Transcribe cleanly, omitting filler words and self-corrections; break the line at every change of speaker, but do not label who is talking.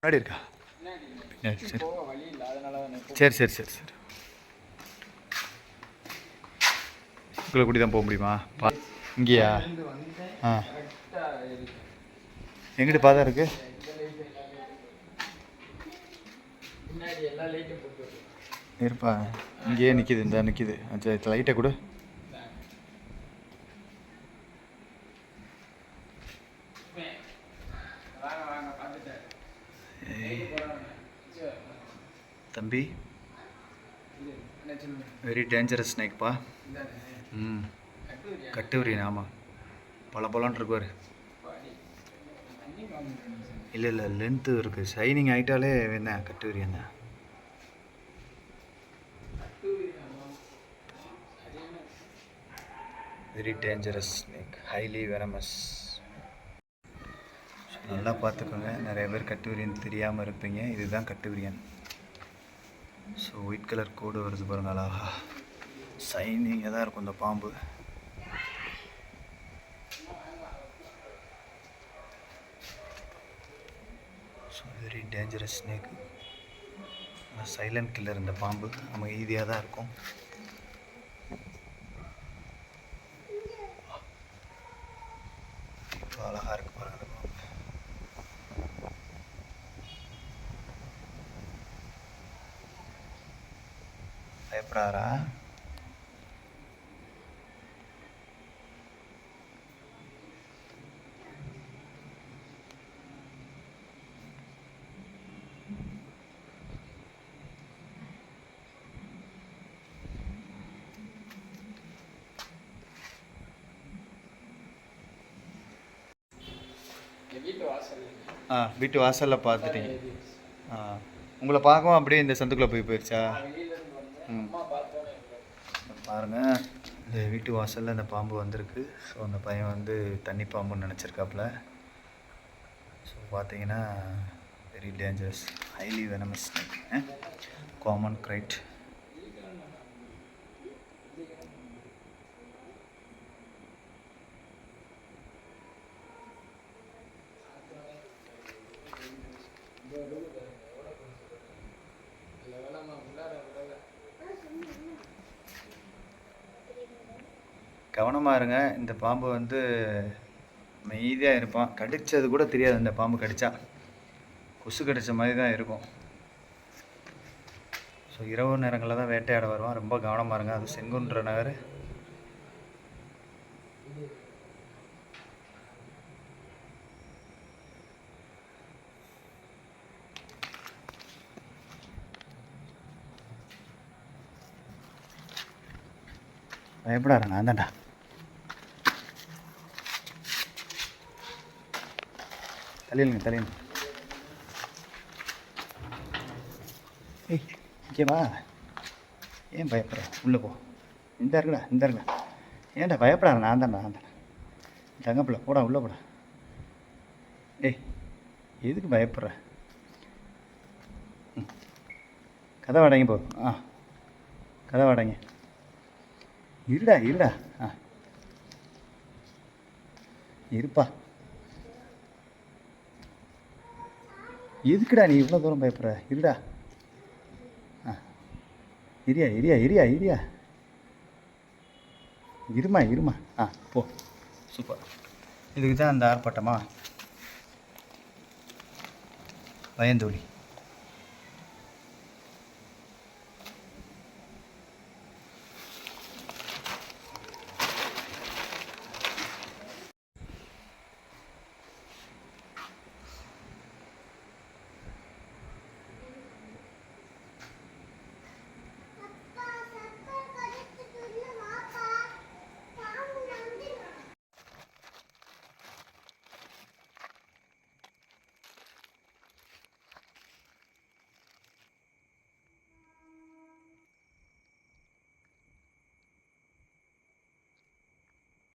முன்னாடி இருக்கா? சரி சரி சரி சரி. உங்களை கூட்டி தான் போக முடியுமா? இங்கேயா? ஆ, எங்கிட்ட பார்த்தா இருக்கு. இருப்பா, இங்கேயே நிற்கிது, இந்த நிற்கிது. சரி, லைட்டை கொடு. தம்பி, வெரி டேஞ்சரஸ் ஸ்னேக்ப்பா. ம், கட்டுவிரியன். ஆமாம், பல பலன்னு இருக்குவார். இல்லை இல்லை, லென்த்து இருக்குது. ஷைனிங் ஆகிட்டாலே என்ன கட்டுவிரியன் தான். Very dangerous snake, highly venomous. நல்லா பார்த்துக்கோங்க, நிறைய பேர் கட்டுவிரியன் தெரியாமல் இருப்பீங்க. இதுதான் கட்டுவிரியன். ஸோ ஒயிட் கலர் கோடு வருது பாருங்க, அழகா ஷைனிங்காக தான் இருக்கும் இந்த பாம்பு. So very dangerous snake, silent killer. இந்த பாம்பு அமைதியாக தான் இருக்கும். அழகாக இருக்கு பாருங்க இந்த பாம்பு. பயப்படாரா? வீட்டு வாசலில் பார்த்துட்டீங்க. உங்களை பார்க்கவும் அப்படியே இந்த சந்துக்குள்ளே போயிடுச்சா? ம், பாருங்கள், இந்த வீட்டு வாசலில் இந்த பாம்பு வந்திருக்கு. ஸோ அந்த பையன் வந்து தண்ணி பாம்புன்னு நினச்சிருக்காப்புல. ஸோ பார்த்தீங்கன்னா very dangerous, highly venomous snake, common cried. கவனமாக இருங்க. இந்த பாம்பு வந்து அமைதியாக இருப்பான். கடித்தது கூட தெரியாது. இந்த பாம்பு கடித்தா கொசு கடித்த மாதிரி தான் இருக்கும். ஸோ இரவு நேரங்களில் தான் வேட்டையாட வருவான். ரொம்ப கவனமாக இருங்க. அது செங்குன்ற நகர். பயப்படாத, நான் தான்டா. தலையிலுங்க தலையிலுங்க. ஏய், இங்கே வா. ஏன் பயப்படுற? உள்ளே போ. இந்த இருக்குடா, இந்த இருக்குடா. ஏன்டா பயப்படாத, நான் தான்டா, நான் தான்டா. தங்கப்பில்ல, போடா, உள்ளே போடா. ஏய், எதுக்கு பயப்படுற? கதை வாடகைங்க போ. கதை வாடகைங்க. இருடா இருடா. இருப்பா. எதுக்குடா நீ இவ்வளோ தூரம் பயப்படுற? இருடா. இரியா இரியா இரியா இரியா. இருமா இருமா. போ. சூப்பர். இதுக்கு தான் அந்த ஆர்ப்பாட்டமா? பயந்தோழி.